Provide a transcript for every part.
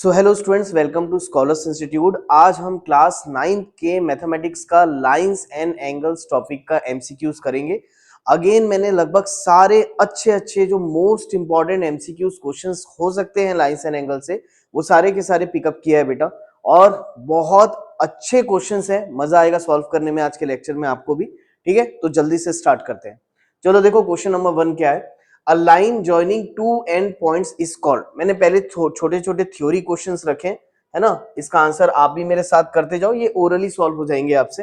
So hello students, welcome to Scholars Institute. आज हम class 9 के मैथमेटिक्स का लाइंस एंड एंगल्स टॉपिक का एमसीक्यूज करेंगे। अगेन मैंने लगभग सारे अच्छे जो मोस्ट इंपॉर्टेंट एमसीक्यूज क्वेश्चंस हो सकते हैं लाइंस एंड एंगल से, वो सारे के सारे पिकअप किया है बेटा, और बहुत अच्छे क्वेश्चंस हैं। मजा आएगा सॉल्व करने में आज के लेक्चर में आपको भी। ठीक है, तो जल्दी से स्टार्ट करते हैं। चलो देखो, क्वेश्चन नंबर 1 क्या है। A line joining two end points is called। मैंने पहले छोटे छोटे थ्योरी क्वेश्चंस रखे है ना, इसका आंसर आप भी मेरे साथ करते जाओ, ये ओरली सॉल्व हो जाएंगे आपसे।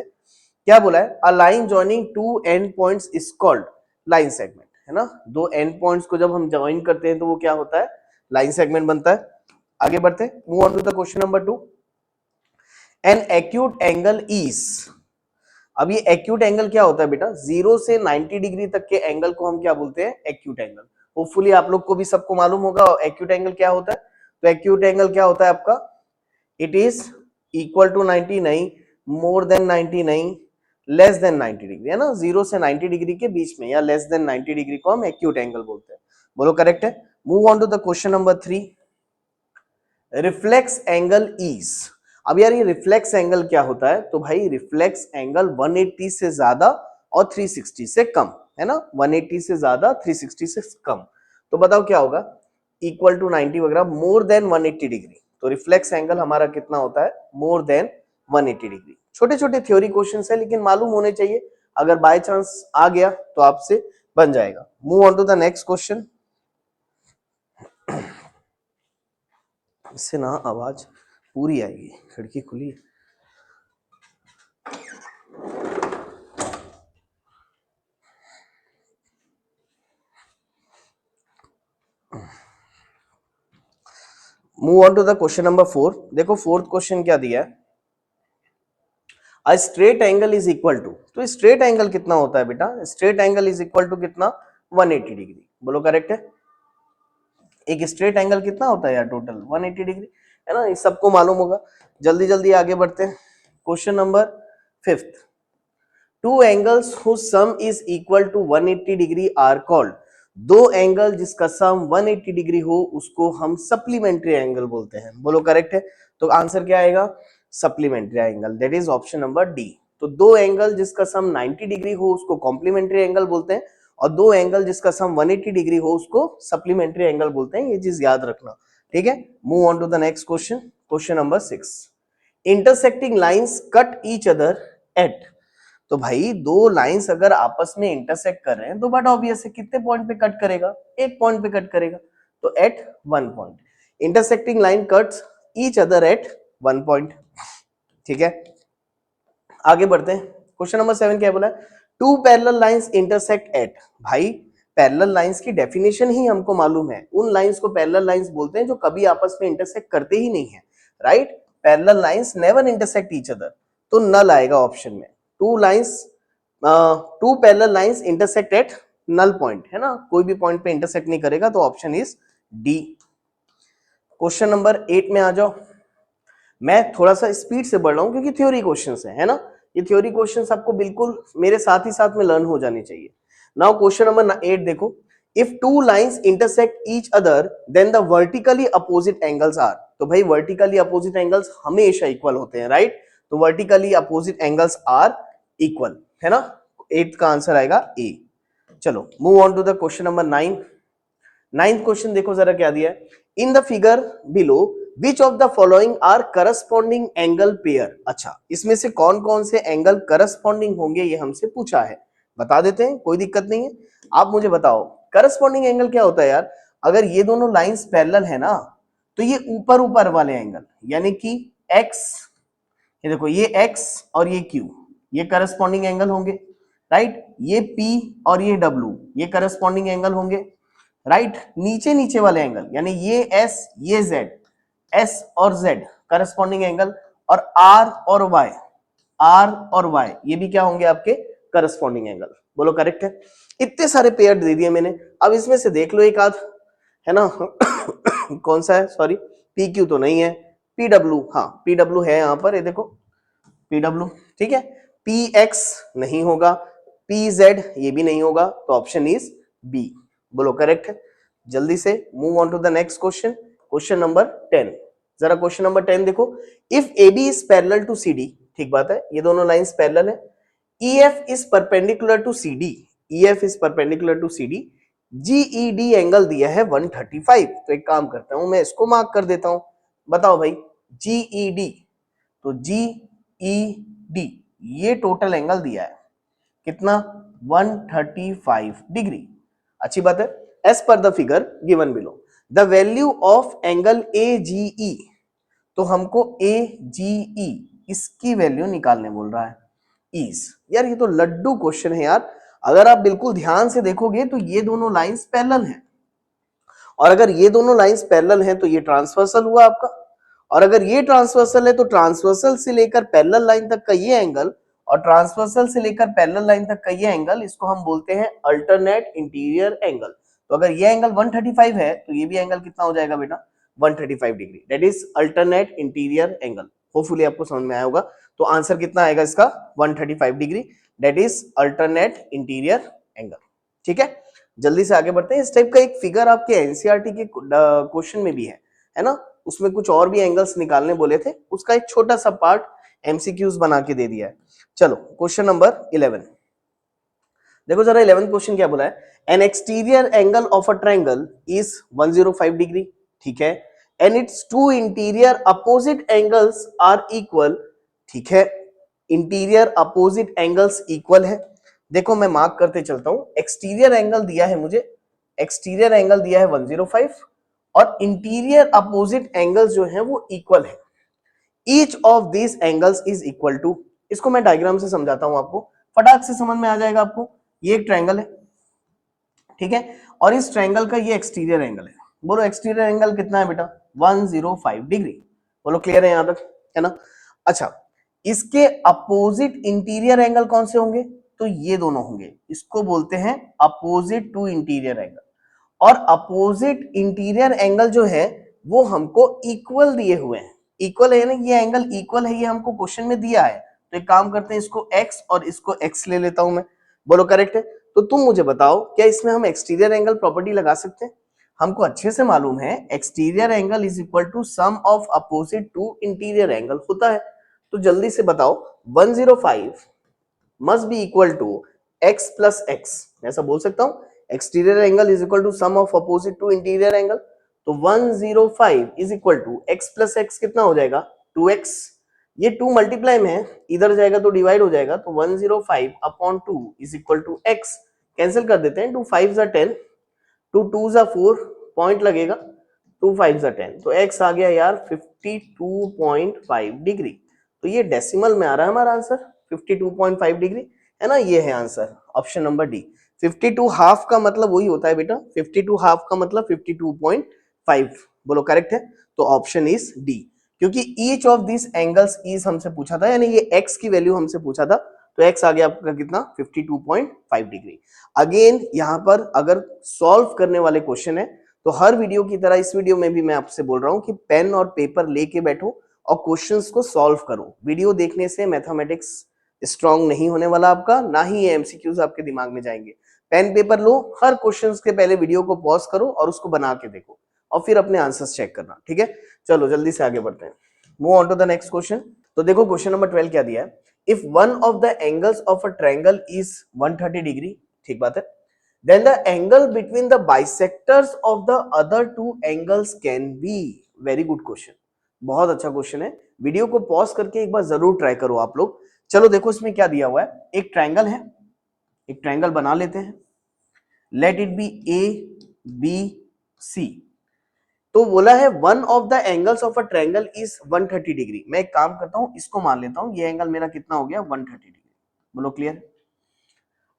क्या बोला है? A line joining two end points is called line segment, है ना। दो एंड पॉइंट्स को जब हम ज्वाइन करते हैं तो वो क्या होता है? लाइन सेगमेंट बनता है। आगे बढ़ते हैं, move on to the question number 2। An acute angle is. अब ये एक्यूट एंगल क्या होता है बेटा? 0 से 90 डिग्री तक के एंगल को हम क्या बोलते हैं? Acute angle. होपफुली आप लोग को भी सबको मालूम होगा एक्यूट एंगल क्या होता है। तो एक्यूट एंगल क्या होता है आपका? इट इज इक्वल टू 90 नहीं, मोर देन 90 नहीं, लेस देन 90 डिग्री, है ना। 0 से 90 डिग्री के बीच में या लेस देन 90 डिग्री को हम एक्यूट एंगल बोलते हैं। बोलो करेक्ट है। Move on to the question number 3। Reflex angle is. अब यार ये रिफ्लेक्स एंगल क्या होता है? तो भाई रिफ्लेक्स एंगल 180 से ज्यादा और 360 से कम, है ना। 180 से ज्यादा, 360 से कम। तो बताओ क्या होगा? इक्वल टू 90 वगैरह, मोर देन 180 डिग्री। तो रिफ्लेक्स एंगल हमारा कितना होता है? More than 180 degree. छोटे छोटे थ्योरी क्वेश्चंस है, लेकिन मालूम होने चाहिए। अगर बाय चांस आ गया तो आपसे बन जाएगा। Move on to the next question. इससे ना आवाज पूरी आएगी, खिड़की खुली है। Move on to the question number 4। देखो फोर्थ क्वेश्चन क्या दिया है। A straight angle is equal to. तो स्ट्रेट एंगल कितना होता है बेटा? Straight angle is equal to कितना? 180 डिग्री। बोलो करेक्ट है। एक स्ट्रेट एंगल कितना होता है यार? टोटल 180 डिग्री, है ना। इस सबको मालूम होगा। जल्दी जल्दी आगे बढ़ते हैं। Question number 5। Two angles whose sum is equal to 180 degree are called. दो एंगल जिसका सम 180 डिग्री हो उसको हम सप्लीमेंट्री एंगल बोलते हैं। बोलो करेक्ट है। तो आंसर क्या आएगा? Supplementary angle, that is option number D. तो दो एंगल जिसका सम 90 डिग्री हो उसको कॉम्प्लीमेंट्री एंगल बोलते हैं, और दो एंगल जिसका सम 180 डिग्री हो उसको सप्लीमेंट्री एंगल बोलते हैं। ये चीज याद रखना, ठीक है। Move on to the next question. Question number 6। Intersecting lines cut each other at. तो भाई दो लाइंस अगर आपस में इंटरसेक्ट कर रहे हैं तो बट ऑब्वियस है कितने पॉइंट पे कट करेगा? एक पॉइंट पे कट करेगा। तो at one point. Intersecting line cuts each other at one point, ठीक है। आगे बढ़ते हैं। क्वेश्चन नंबर 7 क्या बोला? Two parallel lines intersect at. भाई पैरेलल लाइंस की डेफिनेशन ही हमको मालूम है। उन लाइंस को पैरेलल लाइंस बोलते हैं जो कभी आपस में इंटरसेक्ट करते ही नहीं है, right. Parallel lines never intersect each other, तो नल आएगा ऑप्शन में। Two lines, two parallel lines intersect at null point, है ना। कोई भी पॉइंट पे इंटरसेक्ट नहीं करेगा, तो option is D. Question number 8 में आ जाओ। मैं थोड़ा सा स्पीड से बढ़ रहा हूं क्योंकि थ्योरी क्वेश्चंस है ना। ये थ्योरी क्वेश्चंस आपको बिल्कुल मेरे साथ ही साथ में लर्न हो जानी चाहिए। नाउ क्वेश्चन नंबर 8 देखो। If two lines intersect each other then the vertically opposite angles are. तो भाई वर्टिकली अपोजिट एंगल्स हमेशा इक्वल होते हैं, राइट। तो vertically opposite angles are equal, है ना। 8 का आंसर आएगा ए। चलो move on to the question number 9। Ninth question देखो जरा क्या दिया है। In the figure below which of the following are corresponding angle pair. अच्छा, इसमें से कौन कौन से एंगल करस्पॉन्डिंग होंगे ये हमसे पूछा है। बता देते हैं, कोई दिक्कत नहीं है। आप मुझे बताओ करस्पॉन्डिंग एंगल क्या होता है यार? अगर ये दोनों लाइंस पैरेलल है ना, तो ये ऊपर ऊपर वाले एंगल, यानी कि x, ये देखो ये x और ये q, ये करस्पॉन्डिंग एंगल होंगे, राइट। ये p और ये w, ये करस्पॉन्डिंग एंगल होंगे, राइट। नीचे नीचे वाले एंगल यानी ये s ये z, s और z करस्पॉन्डिंग एंगल, और r और y ये भी क्या होंगे? आपके करस्पॉन्डिंग एंगल। बोलो करेक्ट है। इतने सारे पेयर दे दिए मैंने, अब इसमें से देख लो एक आध, है ना। कौन सा है? सॉरी, पी क्यू तो नहीं है, पी डब्ल्यू, हाँ पी डब्ल्यू है यहाँ पर, ये देखो पी डब्ल्यू, ठीक है। पी एक्स नहीं होगा, पी जेड ये भी नहीं होगा, तो ऑप्शन इज बी। बोलो करेक्ट है। जल्दी से move on to the next question. Question number 10। जरा क्वेश्चन नंबर 10 देखो, if A B is parallel to C D, ठीक बात है, ये दोनों लाइंस पैरेलल है, E F is perpendicular to C D, E F is perpendicular to C D, GED angle दिया है 135, तो एक काम करता हूं मैं इसको मार्क कर देता हूं, बताओ भाई जीईडी, तो जीईडी ये टोटल एंगल दिया है कितना 135 डिग्री, अच्छी बात है, एज पर the figure given below the value of angle AGE, तो हमको AGE इसकी वैल्यू निकालने बोल रहा है, इज, यार ये तो लड्डू क्वेश्चन है यार, अगर आप बिल्कुल ध्यान से देखोगे तो ये दोनों लाइंस पैरेलल हैं, और अगर ये दोनों लाइंस पैरेलल हैं तो ये ट्रांसवर्सल हुआ आपका, और अगर ये ट्रांसवर्सल है तो ट्रांसवर्सल से लेकर पैरेलल लाइन तक का ये एंगल और ट्रांसवर्सल से लेकर पैरेलल लाइन तक का ये एंगल, इसको हम बोलते हैं अल्टरनेट इंटीरियर एंगल। तो अगर ये एंगल 135 है तो ये भी एंगल कितना हो जाएगा बेटा 135 degree, that is alternate interior angle. Hopefully आपको समझ में आया होगा, तो आंसर कितना आएगा इसका 135 degree, that is alternate interior angle. ठीक है, जल्दी से आगे बढ़ते हैं। इस टाइप का एक फिगर आपके एनसीईआरटी के क्वेश्चन में भी है ना, उसमें कुछ और भी एंगल्स निकालने बोले थे, उसका एक छोटा सा पार्ट एमसीक्यूज बना के दे दिया है। चलो क्वेश्चन नंबर 11 देखो जरा, 11 क्वेश्चन क्या बोला है, an exterior angle of a triangle is 105 degree, ठीक है, and it's two interior opposite angles are equal, ठीक है, इंटीरियर अपोजिट एंगल्स इक्वल है। देखो मैं मार्क करते चलता हूं, एक्सटीरियर एंगल दिया है मुझे, एक्सटीरियर एंगल दिया है 105 और इंटीरियर अपोजिट एंगल्स जो है वो इक्वल है, each of this angles is equal to, इसको मैं डायग्राम से समझाता हूं आपको, फटाक से समझ में आ जाएगा आपको। ये एक ट्रायंगल है, ठीक है, और इस ट्रायंगल का ये एक्सटीरियर एंगल है, बोलो एक्सटीरियर एंगल कितना है बेटा 105 डिग्री, बोलो क्लियर है यहां तक, है ना। अच्छा, इसके अपोजिट इंटीरियर एंगल कौन से होंगे, तो ये दोनों होंगे, इसको बोलते हैं अपोजिट टू इंटीरियर एंगल, और अपोजिट इंटीरियर एंगल जो है वो हमको इक्वल दिए हुए हैं, इक्वल है ना, ये एंगल इक्वल है, ये हमको क्वेश्चन में दिया है, तो एक काम करते हैं इसको x और इसको x ले लेता हूं मैं, बोलो करेक्ट है। तो तुम मुझे बताओ क्या इसमें हम एक्सटीरियर एंगल प्रॉपर्टी लगा सकते हैं, हमको अच्छे से मालूम है exterior angle is equal to sum of opposite to interior angle होता है, तो जल्दी से बताओ 105 must be equal to x plus x, ऐसा बोल सकता हूं, exterior angle is equal to sum of opposite to interior angle, तो 105 is equal to x plus x कितना हो जाएगा 2x, ये 2 मल्टीप्लाई में है, इधर जाएगा तो डिवाइड हो जाएगा, तो 105 upon 2 is equal to x, cancel कर देते हैं, 2 5 जा 10, 2 2 जा 4, पॉइंट लगेगा, 2 5 जा 10, तो x आ गया यार 52.5 डिग्री, तो ये डेसिमल में आ रहा है हमारा आंसर 52.5 डिग्री, है ना, ये है answer option number D. 52 half का मतलब वही होता है बेटा, 52 हाफ का मतलब 52.5, बोलो करेक्ट है, तो ऑप्शन इज डी, क्योंकि each of this angles is हमसे पूछा था, यानी ये x की वैल्यू हमसे पूछा था, तो x आ गया आपका कितना 52.5 डिग्री। अगेन यहाँ पर अगर सॉल्व करने वाले क्वेश्चन है तो हर वीडियो की तरह इस वीडियो में भी मैं आपसे बोल रहा हूँ कि पेन और पेपर लेके बैठो और क्वेश्चंस को सॉल्व करो, वीडियो देखने से मैथमेटिक्स स्ट्रांग नहीं होने वाला आपका, ना ही ये एमसीक्यूज आपके दिमाग में जाएंगे। पेन पेपर लो, हर क्वेश्चंस के पहले वीडियो को पॉज करो और उसको बना के देखो और फिर अपने आंसर्स चेक करना, ठीक है। चलो जल्दी से आगे बढ़ते हैं, move on to the next question. तो देखो क्वेश्चन नंबर 12 क्या दिया है, if one of the angles of a triangle is 130 degree, ठीक बात है, then the angle between the bisectors of the other two angles can be, very good question, बहुत अच्छा क्वेश्चन है, वीडियो को पॉज करके एक बार जरूर ट्राई करो आप लोग। चलो देखो इसमें क्या दिया हुआ है, एक ट्रायंगल है, एक ट्रायंगल बना लेते हैं, let it be A B C, तो बोला है one of the angles of a triangle is 130 degree, मैं एक काम करता हूं इसको मान लेता हूं, ये एंगल मेरा कितना हो गया 130 डिग्री, बोलो क्लियर।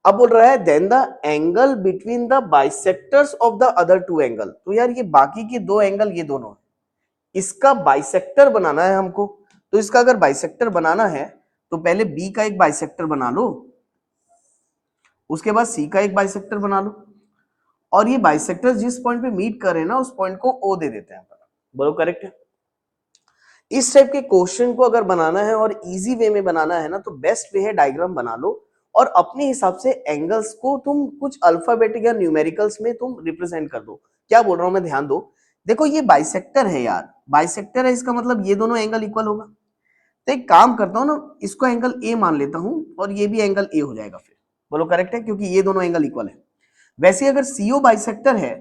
अब बोल रहा है then the angle between the bisectors of the other two angle, तो यार ये बाकी के दो एंगल ये दोनों, इसका बाइसेक्टर बनाना है हमको, तो इसका अगर बाइसेक्टर बनाना है तो पहले बी का एक बाइसेक्टर बना लो, उसके बाद सी का एक बाइसेक्टर बना लो, और ये बाइसेक्टर जिस पॉइंट पे मीट कर रहे हैं ना उस पॉइंट को ओ दे देते हैं, बोलो करेक्ट है। इस टाइप के क्वेश्चन को अगर बनाना है और इजी वे में बनाना है ना, तो बेस्ट वे है डायग्राम बना लो और अपने हिसाब से एंगल्स को तुम कुछ अल्फाबेटिक या न्यूमेरिकल्स में तुम रिप्रेजेंट कर दो। क्या बोल रहा हूं मैं, ध्यान दो, देखो ये बाइसेक्टर है यार, बाइसेक्टर है इसका मतलब ये दोनों एंगल इक्वल होगा। तो एक काम करता हूं ना, इसको एंगल ए मान लेता हूं और ये भी एंगल ए हो जाएगा फिर। बोलो करेक्ट है, क्योंकि ये दोनों एंगल इक्वल है। वैसे अगर सीओ बाइसेक्टर है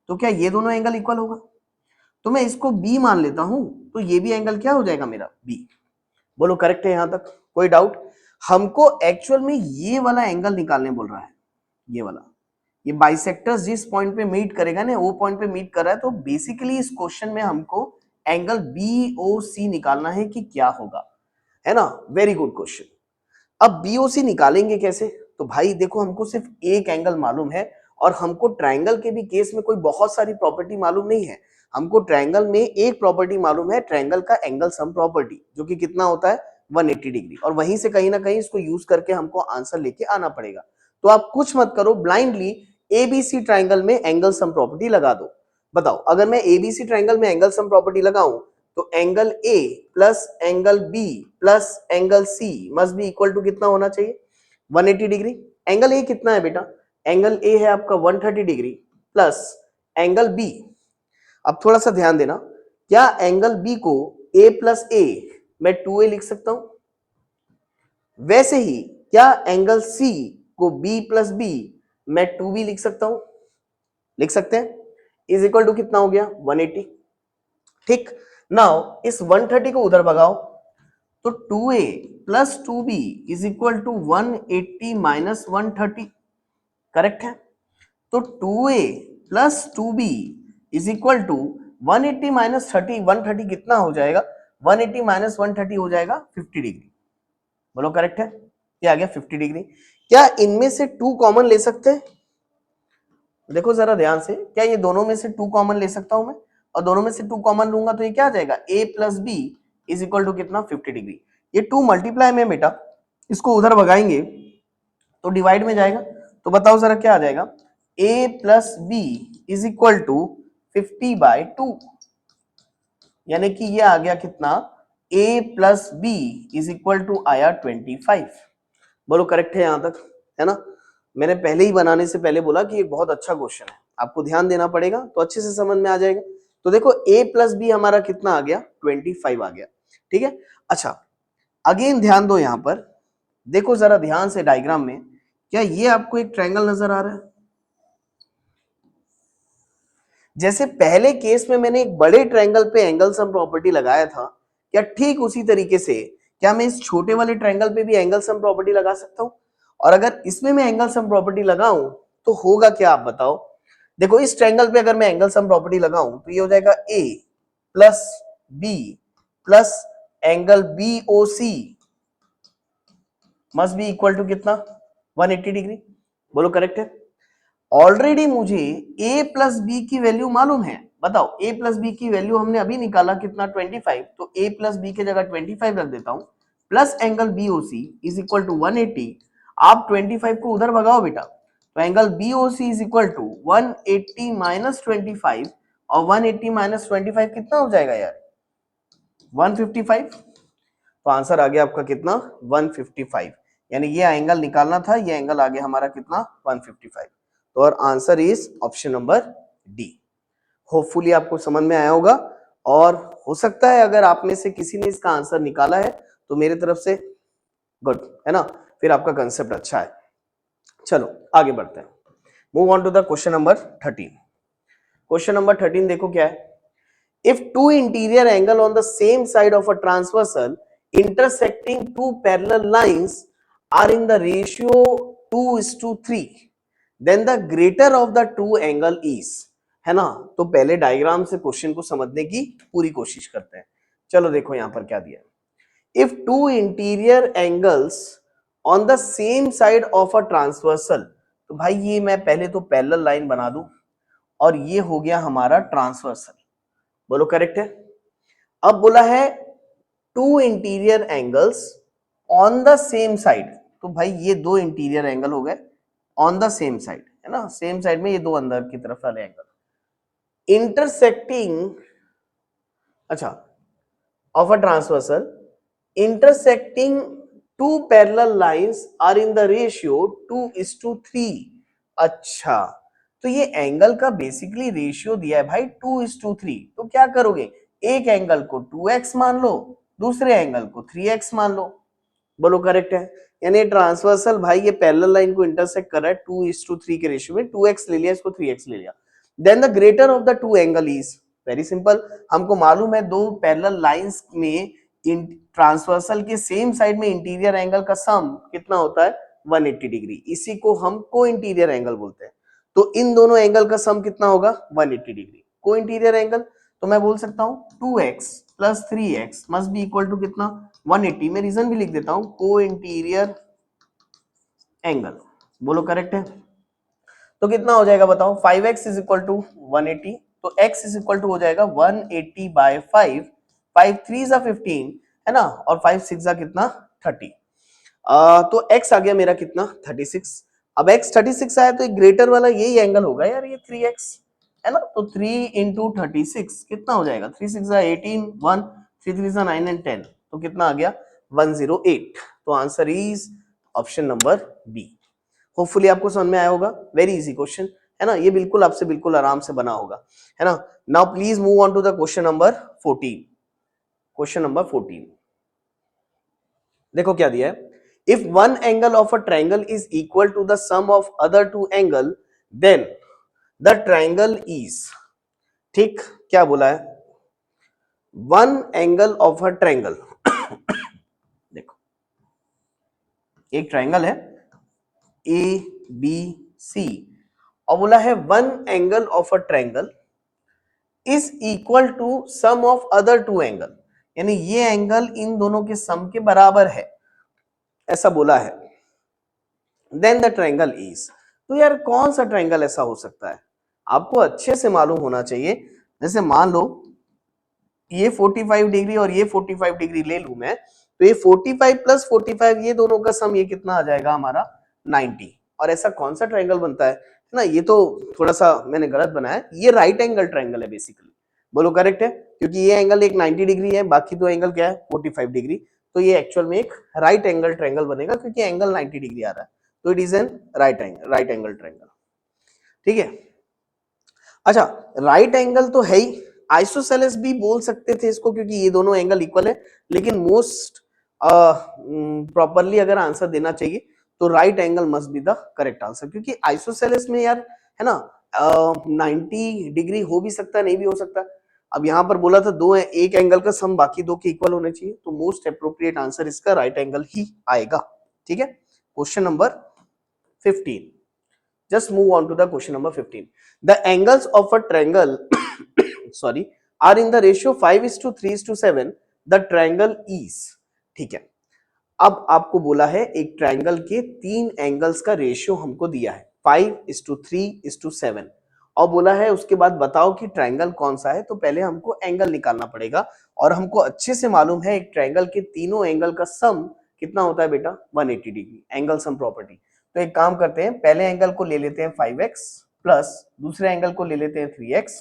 तो क्या ये दोनों एंगल इक्वल होगा? तो मैं इसको बी मान लेता हूं, तो ये भी एंगल क्या हो जाएगा मेरा? बी। बोलो करेक्ट है यहां तक, कोई डाउट? हमको एक्चुअल में ये वाला एंगल निकालने बोल रहा है, ये वाला। ये बाइसेक्टर्स जिस पॉइंट पे मीट करेगा ना, वो पॉइंट पे मीट कर रहा है, तो बेसिकली इस क्वेश्चन में हमको एंगल बीओसी निकालना है कि क्या होगा, है ना? Very good question. अब बीओसी निकालेंगे कैसे? तो भाई देखो, हमको सिर्फ एक एंगल मालूम है और हमको ट्रायंगल के भी केस में कोई बहुत सारी प्रॉपर्टी मालूम नहीं है। हमको ट्रायंगल में एक प्रॉपर्टी मालूम है, ट्रायंगल का एंगल सम प्रॉपर्टी, जो कि कितना होता है? 180 डिग्री। और वहीं से कहीं ना कहीं इसको यूज करके हमको आंसर लेके आना पड़ेगा। तो आप कुछ मत करो, ब्लाइंडली एबीसी ट्रायंगल में एंगल सम प्रॉपर्टी लगा दो। बताओ, अगर मैं एबीसी ट्रायंगल में एंगल सम प्रॉपर्टी लगाऊं तो angle A plus angle B plus angle C must be equal to कितना होना चाहिए? 180 डिग्री। एंगल ए कितना है बेटा? एंगल ए है आपका 130 डिग्री प्लस एंगल बी। अब थोड़ा सा ध्यान देना, क्या एंगल बी को ए प्लस ए मैं 2a लिख सकता हूं? वैसे ही क्या एंगल सी को b प्लस बी मैं 2b लिख सकता हूं? लिख सकते हैं। इज इक्वल टू कितना हो गया? 180। ठीक, नाउ इस 130 को उधर भगाओ तो 2a plus 2b is equal to 180 minus 130। Correct है? तो 2a plus 2b is equal to 180 minus 30, 130 कितना हो जाएगा? 180 माइनस 130 हो जाएगा 50 डिग्री। बोलो करेक्ट है? क्या आ गया? 50 डिग्री। क्या इनमें से 2 कॉमन ले सकते हैं? देखो जरा ध्यान से, क्या ये दोनों में से 2 कॉमन ले सकता हूं मैं? और दोनों में से 2 कॉमन लूंगा तो ये क्या आ जाएगा? a plus B is equal to कितना? 50 डिग्री। ये 2 मल्टीप्लाई में बेटा, इसको उधर भगाएंगे तो डिवाइड में जाएगा। तो बताओ जरा क्या आ जाएगा? a plus B is equal to 50/2, यानी कि ये आ गया कितना? a plus B is equal to आया 25। बोलो करेक्ट है यहां तक, है ना? मैंने पहले ही बनाने से पहले बोला कि ये बहुत अच्छा क्वेश्चन है, आपको ध्यान देना पड़ेगा तो अच्छे से समझ में आ जाएगा। तो देखो a प्लस बी हमारा कितना आ गया? 25 आ गया। ठीक है, अच्छा अगेन ध्यान दो यहां पर, देखो जरा ध्यान से डायग्राम में, क्या ये आपको एक ट्रायंगल नजर आ रहा है? जैसे पहले केस में मैंने एक बड़े ट्रायंगल पे एंगल सम प्रॉपर्टी लगाया था, क्या ठीक उसी तरीके से क्या मैं इस छोटे वाले ट्रायंगल पे भी एंगल सम प्रॉपर्टी लगा सकता हूं? और अगर इसमें मैं एंगल सम प्रॉपर्टी लगाऊं तो होगा क्या, आप बताओ? देखो इस ट्रायंगल पे अगर मैं एंगल सम प्रॉपर्टी लगाऊं तो ये हो जाएगा a plus B plus angle B O C must be equal to कितना? 180 डिग्री। बोलो करेक्ट है? ऑलरेडी मुझे a प्लस बी की वैल्यू मालूम है। बताओ, a प्लस बी की वैल्यू हमने अभी निकाला कितना? 25। तो a प्लस बी की जगह 25 रख देता हूं plus angle BOC is equal to 180। आप 25 को उधर भगाओ बेटा, तो angle BOC is equal to 180 minus 25, और 180 माइनस 25 कितना हो जाएगा यार? 155। तो आंसर आ गया आपका कितना? 155। यानी ये एंगल निकालना था, ये एंगल आ गया हमारा कितना? 155। तो और answer is option number D. Hopefully आपको समझ में आया होगा, और हो सकता है अगर आप में से किसी ने इसका आंसर निकाला है तो मेरे तरफ से गुड, है ना? फिर आपका कंसेप्ट अच्छा है। चलो आगे बढ़ते हैं, move on to the question number 13। Question number 13 देखो क्या है। If two interior angle on the same side of a transversal intersecting two parallel lines are in the ratio 2:3, then the greater of the two angle is, है ना? तो पहले diagram से question को समझने की पूरी कोशिश करते हैं। चलो देखो यहां पर क्या दिया है। If two interior angles on the same side of a transversal, तो भाई ये मैं पहले तो पैरेलल लाइन बना दूं, और ये हो गया हमारा ट्रांसवर्सल। बोलो करेक्ट है? अब बोला है to interior angles on the same side, तो भाई ये दो इंटीरियर एंगल हो गए ऑन द सेम साइड, है ना? सेम साइड में ये दो अंदर की तरफ वाले एंगल इंटरसेक्टिंग, अच्छा, of a transversal intersecting two parallel lines are in the ratio 2:3। अच्छा, तो ये एंगल का बेसिकली रेशियो दिया है भाई 2:3। तो क्या करोगे, एक एंगल को 2x मान लो, दूसरे एंगल को 3x मान लो। बोलो करेक्ट है। यानी ट्रांसवर्सल भाई ये पैरेलल लाइन को इंटरसेक्ट कर रहा है 2:3 के रेशियो में, 2x ले लिया, इसको 3x ले लिया। Then the greater of the two angle is, very simple, हमको मालूम है दो पैरेलल लाइंस में ट्रांसवर्सल के सेम साइड में इंटीरियर एंगल का सम कितना होता है 180 डिग्री, इसी को हम को इंटीरियर एंगल बोलते हैं। तो इन दोनों एंगल का सम कितना होगा 180 डिग्री। को इंटीरियर एंगल तो मैं बोल सकता हूं 2x plus 3x must be equal to कितना 180। मैं रीजन भी लिख देता हूं को इंटीरियर एंगल। बोलो करेक्ट है। तो कितना हो जाएगा बताओ 5x इज इक्वल टू 180, तो x इज इक्वल टू हो जाएगा 180 बाय 5, 5 3 जा 15 है ना, और 5 6 जा कितना 30। तो x आ गया मेरा कितना 36। अब x 36 आया तो एक ग्रेटर वाला यही एंगल होगा यार, ये 3x है ना, तो 3 इंटू 36 कितना हो जाएगा 3 6 जा 18, 1 3 3 जा 9 एंड 10, तो कितना आ गया 108। तो answer is option number B. Hopefully आपको समझ में आया होगा, वेरी इजी क्वेश्चन है ना, ये बिल्कुल आपसे बिल्कुल आराम से बना होगा है ना। Now please move on to the question number 14। Question number 14 देखो क्या दिया है, if one angle of a triangle is equal to the sum of other two angle then the triangle is, ठीक क्या बोला है, one angle of a triangle देखो एक ट्रायंगल है ए बी सी और बोला है one angle of a triangle is equal to sum of other two angle, यानी ये एंगल इन दोनों के सम के बराबर है, ऐसा बोला है। देन द ट्रायंगल इज, तो यार कौन सा ट्रायंगल ऐसा हो सकता है, आपको अच्छे से मालूम होना चाहिए। जैसे मान लो ये 45 डिग्री और ये 45 डिग्री ले लूं मैं, तो ये 45 प्लस 45 ये दोनों का सम ये कितना आ जाएगा हमारा 90। और ऐसा कौन सा ट्रायंगल बनता है ना, ये तो थोड़ा सा मैंने गलत बनाया, ये राइट एंगल ट्रायंगल है बेसिकली। बोलो करेक्ट है, क्योंकि ये एंगल एक 90 डिग्री है, बाकी दो एंगल क्या है 45 डिग्री, तो ये एक्चुअल में एक राइट एंगल ट्रायंगल बनेगा क्योंकि एंगल 90 डिग्री आ रहा है, तो it is an right angle triangle. ठीक है, अच्छा राइट एंगल तो है ही, आइसोसेलेस भी बोल सकते थे इसको क्योंकि ये दोनों एंगल इक्वल है, लेकिन मोस्ट प्रॉपरली अगर आंसर देना चाहिए तो right angle must be the correct answer, क्योंकि आइसोसेलेस में यार है ना 90 डिग्री हो भी सकता है नहीं भी हो सकता। अब यहाँ पर बोला था दो है, एक एंगल का सम बाकी दो के इक्वल होने चाहिए, तो मोस्ट अप्रोप्रिएट आंसर इसका राइट एंगल ही आएगा। ठीक है, question number 15, just move on to the question number 15. The angles of a triangle sorry are in the ratio 5:3:7, the triangle is, ठीक है। अब आपको बोला है एक ट्रायंगल के तीन एंगल्स का रेशियो हमको दिया है 5:3:7 और बोला है उसके बाद बताओ कि ट्रायंगल कौन सा है, तो पहले हमको एंगल निकालना पड़ेगा और हमको अच्छे से मालूम है एक ट्रायंगल के तीनों एंगल का सम कितना होता है बेटा 180 डिग्री, एंगल सम प्रॉपर्टी। तो एक काम करते हैं, पहले एंगल को ले लेते हैं 5x प्लस दूसरे एंगल को ले लेते हैं 3x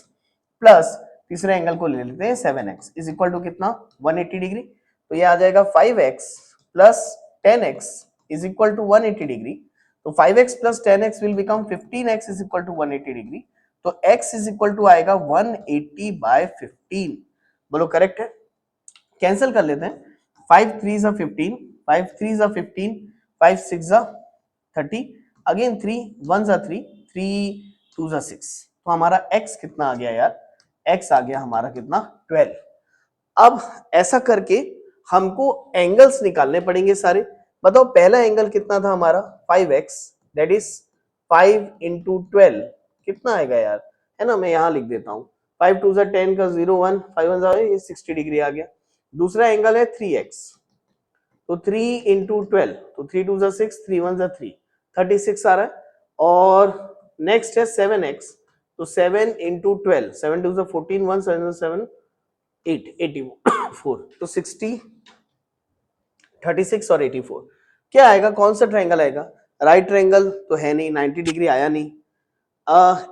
प्लस तीसरे एंगल को ले लेते हैं 7x इज इक्वल टू कितना 180 डिग्री। तो ये आ जाएगा 5x plus 10x is equal to 180 degree. तो 5x plus 10x will become 15x is equal to 180 degree. तो x इज इक्वल टू आएगा 180 बाय 15। बोलो करेक्ट है, कैंसिल कर लेते हैं, 5 3 जा 15, 5 3 जा 15, 5 6 जा 30, अगेन 3 1 जा 3, 3 2 जा 6, तो हमारा x कितना आ गया यार, x आ गया हमारा कितना 12। अब ऐसा करके हमको एंगल्स निकालने पड़ेंगे सारे। बताओ पहला एंगल कितना था हमारा 5x, दैट इज 5 इंटू 12 कितना आएगा यार, है ना, मैं यहां लिख देता हूं 5 2 जा 10 का 0 1 5 1 जा ये 60 डिग्री आ गया। दूसरा एंगल है 3x, तो 3 इंटू 12, तो 3 2 जा 6, 3 1 जा 3, 36 आ रहा है। और नेक्स्ट है 7x, तो 7 इंटू 12, 7 2 जा 14, 1 7 7 8 84, तो 60 36 और 84 क्या आएगा, कौन सा ट्रायंगल आएगा, राइट ट्रायंगल तो है नहीं, 90 डिग्री आया नहीं।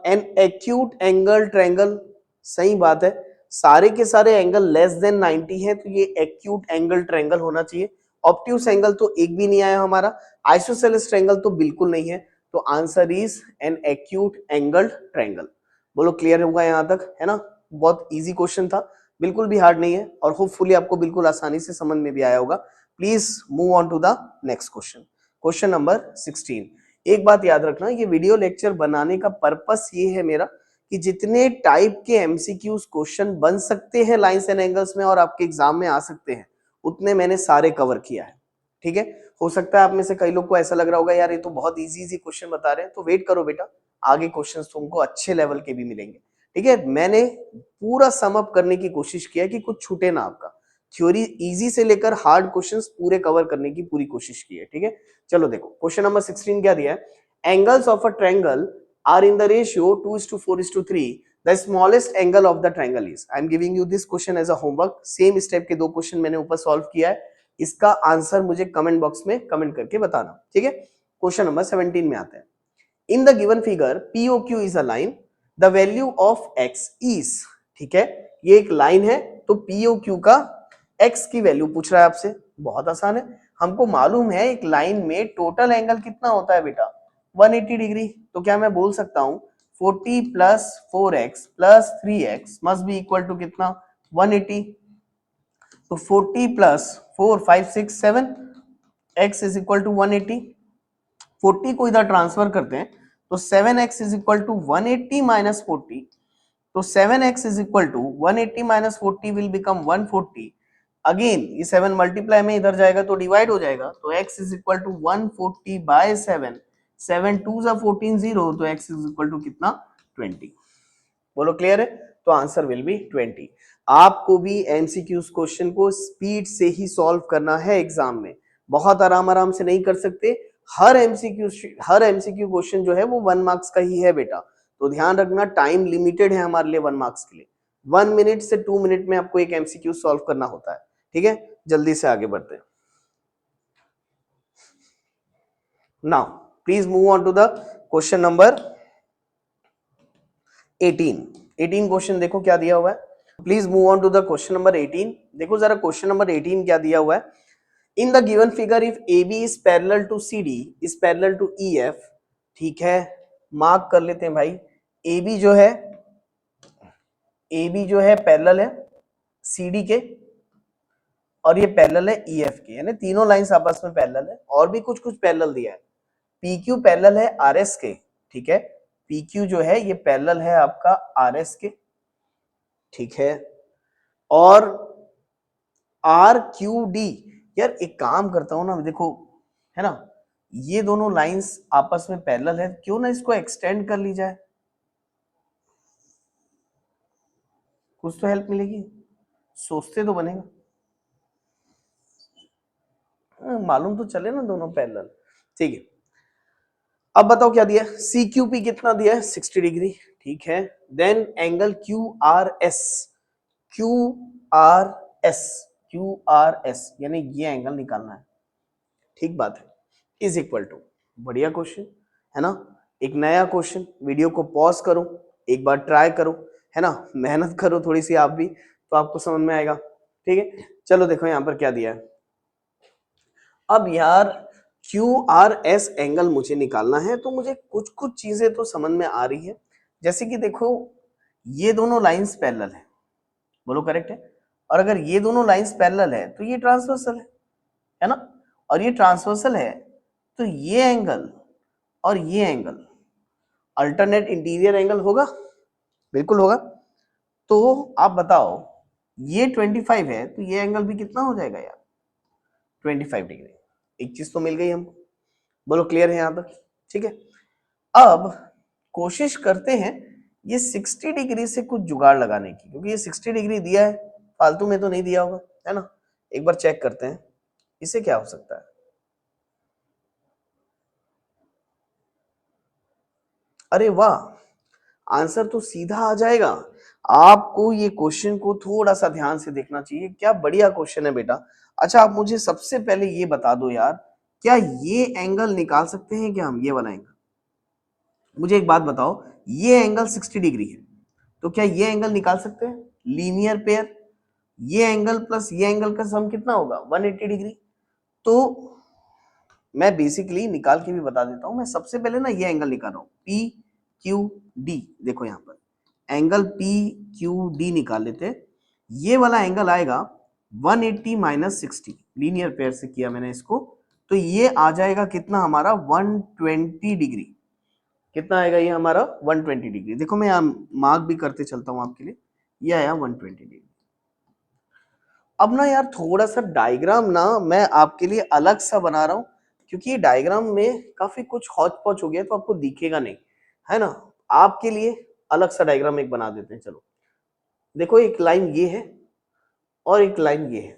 एन एक्यूट एंगल ट्रायंगल, सही बात है, सारे के सारे एंगल लेस देन 90 है तो ये एक्यूट एंगल ट्रायंगल होना चाहिए। ऑब्ट्यूस एंगल तो एक भी नहीं आया हमारा, आइसोसेलेस ट्रायंगल तो बिल्कुल नहीं है, तो answer is an acute angle triangle. बोलो क्लियर होगा यहां तक, है ना, बहुत इजी क्वेश्चन था, बिल्कुल भी हार्ड नहीं है और होपफुली आपको बिल्कुल आसानी से समझ में भी आया होगा। Please move on to the next question, question number 16। एक बात याद रखना, ये वीडियो लेक्चर बनाने का पर्पस ये है मेरा कि जितने टाइप के एमसीक्यूज क्वेश्चन बन सकते हैं लाइंस एंड एंगल्स में और आपके एग्जाम में आ सकते हैं, उतने मैंने सारे कवर किया है। ठीक है, हो सकता है आप में से कई लोग को ऐसा लग रहा होगा यार ये तो बहुत इजी इजी क्वेश्चन बता रहे हैं, तो वेट करो बेटा, आगे क्वेश्चंस तुमको अच्छे लेवल के भी मिलेंगे। ठीक है, मैंने पूरा सम अप करने की कोशिश किया कि कुछ छूटे ना आपका, थ्योरी इजी से लेकर हार्ड क्वेश्चंस पूरे कवर करने की पूरी कोशिश की है। ठीक है, चलो देखो क्वेश्चन नंबर 16 क्या दिया है, angles of a triangle are in the ratio 2:4:3, the smallest angle of the triangle is. I am giving you this question as a homework, same step के दो क्वेश्चन मैंने ऊपर सॉल्व किया है, इसका आंसर मुझे कमेंट बॉक्स में comment करके बताना। ठीक है, क्वेश्चन नंबर 17 में आते हैं। इन the given figure POQ is a line, the value of x is. ठीक है, ये एक लाइन है, तो POQ का x की वैल्यू पूछ रहा है आपसे, बहुत आसान है। हमको मालूम है एक लाइन में टोटल एंगल कितना होता है बेटा, 180 डिग्री। तो क्या मैं बोल सकता हूं 40 plus 4x plus 3x must be equal to कितना, 180। तो 40 plus 4 5 6 7 x is equal to 180। 40 को इधर ट्रांसफर करते हैं तो 7x is equal to 180 minus 40, तो 7x is equal to 180 minus 40 will become 140। Again ये 7 मल्टीप्लाई में इधर जाएगा तो डिवाइड हो जाएगा, तो x is equal to 140 by 7, 7 2 जा 14 0, तो x इज इक्वल टू कितना, 20। बोलो क्लियर है, तो आंसर विल बी 20। आपको भी एमसीक्यूज क्वेश्चन को स्पीड से ही सॉल्व करना है एग्जाम में, बहुत आराम आराम से नहीं कर सकते। हर एमसीक्यू क्वेश्चन जो है वो 1 मार्क्स का ही है बेटा, तो ध्यान रखना टाइम लिमिटेड है हमारे लिए 1 मार्क्स के लिए, 1 मिनट से 2 मिनट में आपको एक एमसीक्यू सॉल्व करना होता है। ठीक है, जल्दी से आगे बढ़ते हैं। Now please move on to the question number 18 question देखो क्या दिया हुआ है, please move on to the question number 18। देखो जरा क्वेश्चन नंबर 18 क्या दिया हुआ है, in the given figure if AB is parallel to CD is parallel to EF। ठीक है, मार्क कर लेते हैं भाई, AB जो है पैरेलल है CD के, और ये पैरेलल है EF के, यानी तीनों लाइंस आपस में पैरेलल है। और भी कुछ कुछ पैरेलल दिया है, PQ पैरेलल है RS के। ठीक है, PQ जो है ये पैरेलल है आपका RS के। ठीक है, और RQD, यार एक काम करता हूं ना, देखो है ना, ये दोनों लाइंस आपस में पैरेलल है, क्यों ना इसको एक्सटेंड कर ली जाए, कुछ तो हेल्प मिलेगी, सोचते तो बनेगा, मालूम तो चले ना दोनों पैरेलल। ठीक है, अब बताओ क्या दिया है, CQP कितना दिया है, 60 डिग्री। ठीक है, then angle QRS, QRS QRS यानी ये एंगल निकालना है। ठीक बात है, इज इक्वल टू, बढ़िया क्वेश्चन है ना, एक नया क्वेश्चन, वीडियो को पॉज करो, एक बार ट्राई करो, है ना, मेहनत करो थोड़ी सी आप भी, तो आपको समझ में आएगा। ठीक है, चलो देखो यहां पर क्या दिया है। अब यार QRS एंगल मुझे निकालना है, तो मुझे कुछ कुछ चीजें तो समझ में आ रही है, जैसे कि देखो ये दोनों लाइंस पैरेलल है, बोलो करेक्ट है, और अगर ये दोनों लाइंस पैरेलल है तो ये ट्रांसवर्सल है ना, और ये ट्रांसवर्सल है, तो ये एंगल और ये एंगल अल्टरनेट इंटीरियर एंगल होगा, बिल्कुल होगा। तो आप बताओ ये 25 है, तो ये एंगल भी कितना हो जाएगा यार, 25 डिग्री। एक चीज तो मिल गई हमको, बोलो क्लियर है यहां तक। ठीक है, अब कोशिश करते हैं ये 60 डिग्री से कुछ जुगाड़ लगाने की, क्योंकि ये 60 डिग्री दिया है, फालतू में तो नहीं दिया होगा, है ना। एक बार चेक करते हैं इसे क्या हो सकता है। अरे वाह, आंसर तो सीधा आ जाएगा। आपको ये क्वेश्चन को थोड़ा सा ध्यान से देखना चाहिए, क्या बढ़िया क्वेश्चन है बेटा। अच्छा आप मुझे सबसे पहले ये बता दो यार, क्या ये एंगल निकाल सकते हैं क्या हम, ये वाला एंगल। मुझे एक बात बताओ, ये एंगल 60 डिग्री है, तो क्या ये एंगल निकाल सकते हैं, लीनियर पेयर, ये एंगल प्लस ये एंगल का सम कितना होगा, 180 डिग्री। तो मैं बेसिकली निकाल के भी बता देता हूं, मैं सबसे पहले ना ये एंगल निकाल रहा हूं, PQD। देखो यहां पर एंगल PQD निकाल लेते हैं, ये वाला एंगल आएगा 180 माइनस 60, लीनियर पेयर से किया मैंने इसको, तो ये आ जाएगा कितना हमारा 120 डिग्री। कितना आएगा ये हमारा 120 डिग्री। देखो मैं यहाँ मार्क भी करते चलता हूँ आपके लिए, ये आया 120 डिग्री। अब ना यार थोड़ा सा डायग्राम ना मैं आपके लिए अलग सा बना रहा हूँ, क्योंकि ये डायग्राम में काफी कुछ हौच पौच हो गया तो आपको दिखेगा नहीं, है ना। आपके लिए अलग सा डायग्राम एक बना देते हैं। चलो देखो, एक लाइन ये है और एक लाइन ये है,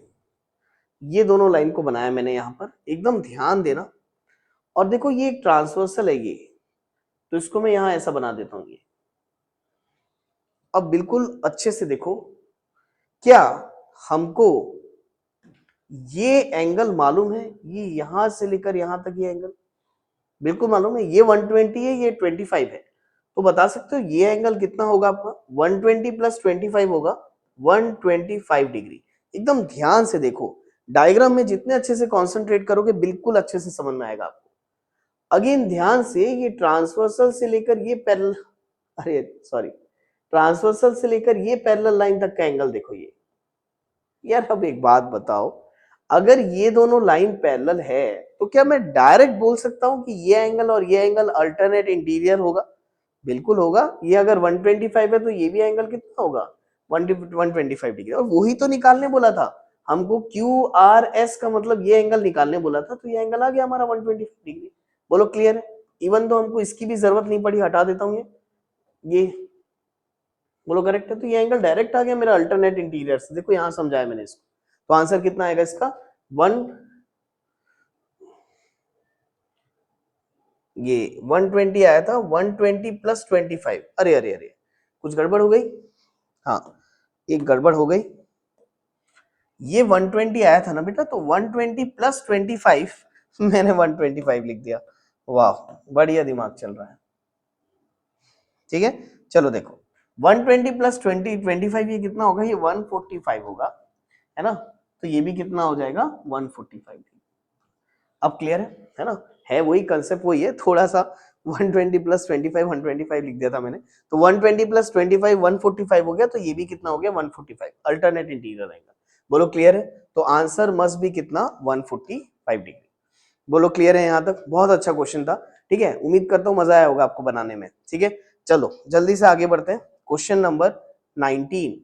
ये दोनों लाइन को बनाया मैंने यहाँ पर, एकदम ध्यान देना। और देखो ये एक ट्रांसवर्सल है ये, तो इसको मैं यहाँ ऐसा बना देता हूँ ये। अब बिल्कुल अच्छे से देखो, क्या हमको ये एंगल मालूम है? ये यहां से लेकर यहां तक ये एंगल बिल्कुल मालूम है। ये 120 है, ये 25 है, तो बता सकते हो ये एंगल कितना होगा आपका? 120 प्लस 25 होगा 125 डिग्री। एकदम ध्यान से देखो, डायग्राम में जितने अच्छे से कंसंट्रेट करोगे बिल्कुल अच्छे से समझ में आएगा आपको। अगेन ध्यान से, ये ट्रांसवर्सल से लेकर ये पैरेलल, अरे सॉरी, ट्रांसवर्सल से लेकर ये पैरेलल लाइन तक का एंगल देखो ये। यार अब एक बात बताओ, अगर ये दोनों लाइन पैरेलल है तो क्या मैं डायरेक्ट बोल सकता हूं कि ये एंगल और ये एंगल अल्टरनेट इंटीरियर होगा? बिल्कुल होगा। ये अगर 125 है तो ये भी एंगल कितना होगा? 125 डिग्री। और वही तो निकालने बोला था हमको, क्यू आर एस का मतलब ये एंगल निकालने बोला था, तो ये एंगल आ गया हमारा 125 डिग्री। बोलो क्लियर है? इवन तो हमको इसकी भी जरूरत नहीं पड़ी, हटा देता हूँ ये बोलो करेक्ट है, तो ये एंगल डायरेक्ट आ गया मेरा अल्टरनेट इंटीरियर से। देखो यहां समझाया मैंने इसको, तो आंसर कितना आएगा इसका? ये 120 आया था, 120 प्लस 25। अरे अरे अरे, कुछ गड़बड़ हो गई। हाँ, एक गड़बड़ हो गई। ये 120 आया था ना बेटा, तो 120 प्लस 25 मैंने 125 लिख दिया। वाह, बढ़िया दिमाग चल रहा है। ठीक है, चलो देखो 120 प्लस 25 ये कितना होगा? ये 145 होगा, है ना। तो ये भी कितना हो जाएगा? 145। अब क्लियर है ना? है वही कंसेप्ट, वही है, थोड़ा सा 120 प्लस 25 125 लिख दिया था मैंने, तो 120 प्लस 25 145 हो गया, तो ये भी कितना हो गया? 145, अल्टरनेट इंटीरियर एंगल। बोलो क्लियर है? तो आंसर मस्ट भी कितना? 145 डिग्री। बोलो क्लियर है? यहां तक बहुत अच्छा क्वेश्चन था। ठीक है, उम्मीद करता हूं मजा आया होगा आपको बनाने में। ठीक है, चलो जल्दी से आगे बढ़ते हैं। Question number 19,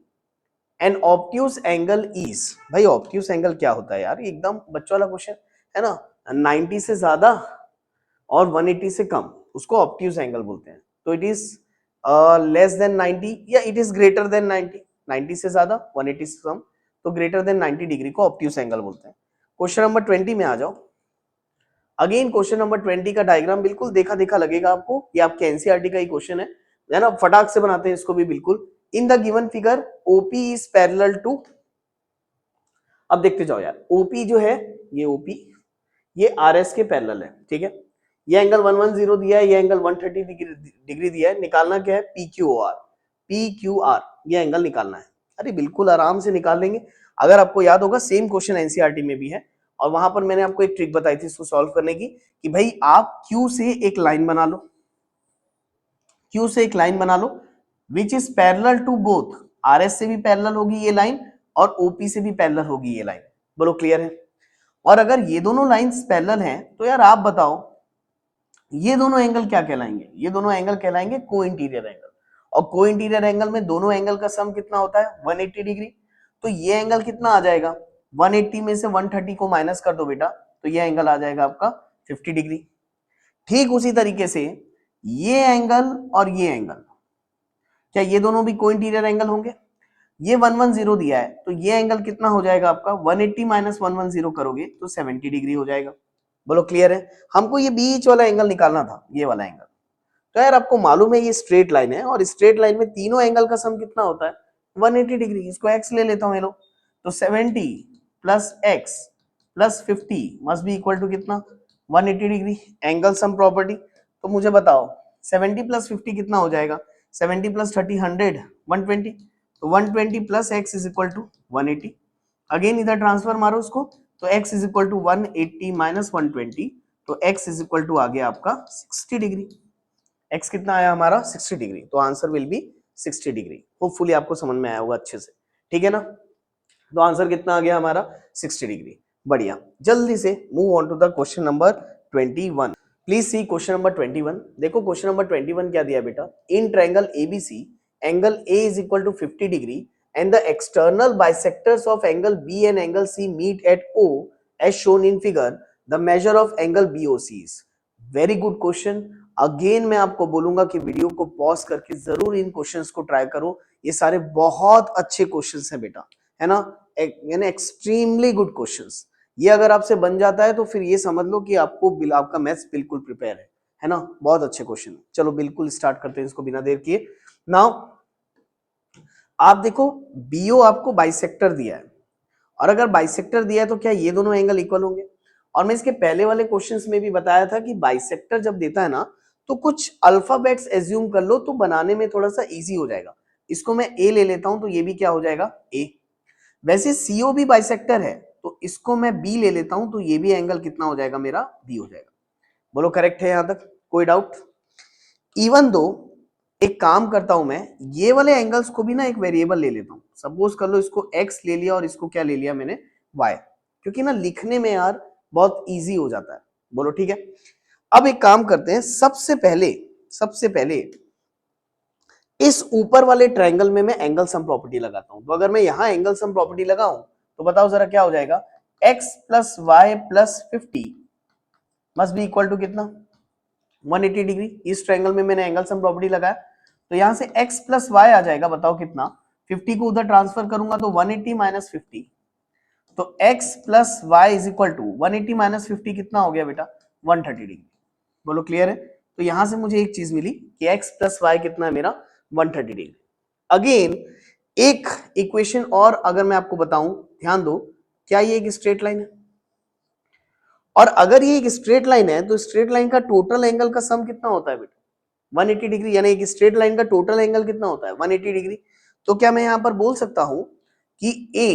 an obtuse angle is. भाई ऑब्ट्यूज एंगल क्या होता है यार? एकदम बच्चों वाला क्वेश्चन है ना। 90 से ज्यादा और 180 से कम, उसको ऑब्ट्यूज एंगल बोलते हैं। तो इट इज लेस देन 90 या इट इज ग्रेटर देन 90। 90 से ज्यादा, 180 से कम, तो ग्रेटर देन 90 डिग्री को ऑब्ट्यूज एंगल बोलते हैं। क्वेश्चन नंबर 20 में आ जाओ। अगेन क्वेश्चन नंबर 20 का डायग्राम बिल्कुल देखा देखा लगेगा आपको, ये आपके एनसीईआरटी का ही क्वेश्चन है ना। फटाक से बनाते हैं इसको भी बिल्कुल। In the given figure OP is parallel to. अब देखते जाओ यार, ओपी जो है, ये ओपी ये आर एस के पैरेलल है। ठीक है, ये एंगल 110 दिया है, ये एंगल 130 डिग्री दिया है। निकालना क्या है? P Q R. P Q R ये एंगल निकालना है। अरे बिल्कुल आराम से निकाल लेंगे। अगर आपको याद होगा, सेम क्वेश्चन एनसीईआरटी में भी है, और वहां पर मैंने आपको एक ट्रिक बताई थी इसको सॉल्व करने की, कि भाई आप क्यू से एक लाइन बना लो, क्यू से एक लाइन बना लो which is parallel to both. R S से भी पैरेलल होगी ये लाइन और ओपी से भी पैरेलल होगी ये लाइन। बोलो क्लियर है? और अगर ये दोनों लाइंस पैरेलल हैं तो यार आप बताओ ये दोनों एंगल क्या कहलाएंगे? ये दोनों एंगल कहलाएंगे को इंटीरियर एंगल। और को इंटीरियर एंगल में दोनों एंगल का सम कितना होता है? 180 डिग्री। तो ये एंगल कितना आ जाएगा? 180 में से 130 को माइनस कर दो बेटा, तो ये एंगल आ जाएगा आपका 50 डिग्री। ठीक उसी तरीके से ये एंगल और ये एंगल, क्या ये दोनों भी को इंटीरियर एंगल होंगे? ये 110 दिया है, तो ये एंगल कितना हो जाएगा आपका? 180 माइनस 110 करोगे तो 70 डिग्री हो जाएगा। बोलो क्लियर है? हमको ये बीच वाला एंगल निकालना था, ये वाला एंगल। तो यार आपको मालूम है ये स्ट्रेट लाइन है, और स्ट्रेट लाइन में तीनों एंगल का सम कितना होता है? 180 डिग्री। इसको एक्स ले लेता हूं ये लो, तो 70 plus x plus 50 must be equal to कितना? 180 डिग्री। Angle sum property. तो मुझे बताओ 70 प्लस 50 कितना हो जाएगा? 70 प्लस 30 100, 120। तो 120 plus x is equal to 180। Again इधर ट्रांसफर मारो उसको, तो x is equal to 180 minus 120, तो x इज इक्वल टू आ गया आपका 60 डिग्री। x कितना आया हमारा? 60 डिग्री। तो answer will B 60 degree. Hopefully आपको समझ में आया होगा अच्छे से। ठीक है ना? तो आंसर कितना आ गया हमारा 60 डिग्री। बढ़िया, जल्दी से move on to the question number 21। Please see question number 21। देखो क्वेश्चन नंबर 21 क्या दिया बेटा, in triangle ABC angle A is equal to 50 degree and the external bisectors of angle B and angle C meet at O as shown in figure, the measure of angle BOC is। very good question। Again मैं आपको बोलूंगा कि video को pause करके जरूर इन questions को try करो, ये सारे बहुत अच्छे क्वेश्चंस हैं बेटा, है ना, यानी एक्सट्रीमली गुड क्वेश्चंस। ये अगर आपसे बन जाता है तो फिर ये समझ लो कि आपका मैथ्स बिल्कुल प्रिपेयर है ना, बहुत अच्छे क्वेश्चन। चलो बिल्कुल स्टार्ट करते हैं इसको बिना देर किए। नाउ आप देखो बीओ आपको बाइसेक्टर दिया है, और अगर बाइसेक्टर दिया है तो क्या ये दोनों एंगल इक्वल होंगे? और मैं इसके पहले वाले क्वेश्चंस में भी बताया था कि बाइसेक्टर जब देता है ना तो कुछ अल्फाबेट्स एज्यूम कर लो तो बनाने में थोड़ा सा इजी हो जाएगा। इसको मैं ए ले लेता हूं तो ये भी क्या हो जाएगा ए। वैसे सीओ भी बाइसेक्टर है तो इसको मैं बी ले लेता हूं तो ये भी एंगल कितना हो जाएगा मेरा बी हो जाएगा। बोलो करेक्ट है यहां तक, कोई डाउट? इवन दो एक काम करता हूं मैं, ये वाले एंगल्स को भी ना एक वेरिएबल ले लेता हूं। सपोज कर लो इसको x ले लिया और इसको क्या ले लिया मैंने y, क्योंकि ना लिखने में यार बहुत इजी हो जाता है। बोलो ठीक है। अब एक काम करते हैं, सबसे पहले इस ऊपर वाले ट्रायंगल में मैं एंगल सम प्रॉपर्टी लगाता हूं। तो अगर मैं यहां एंगल सम प्रॉपर्टी लगाऊं तो बताओ जरा क्या हो जाएगा, x plus y plus 50 must be equal to कितना 180 डिग्री। इस ट्रायंगल में मैंने एंगल सम प्रॉपर्टी लगाया तो यहां से x प्लस वाई आ जाएगा, बताओ कितना, 50 को उधर ट्रांसफर करूंगा तो 180 माइनस 50, तो x plus y is equal to 180 minus 50 कितना हो गया बेटा 130 डिग्री। बोलो क्लियर है? तो यहां से मुझे एक चीज मिली कि x प्लस वाई कितना है मेरा 130 डिग्री। अगेन एक इक्वेशन और अगर मैं आपको बताऊं, ध्यान दो, क्या ये एक स्ट्रेट लाइन है? और अगर ये एक स्ट्रेट लाइन है तो स्ट्रेट लाइन का टोटल एंगल का सम कितना होता है बेटा 180 डिग्री, यानी एक स्ट्रेट लाइन का टोटल एंगल कितना होता है 180 डिग्री। तो क्या मैं यहां पर बोल सकता हूं कि a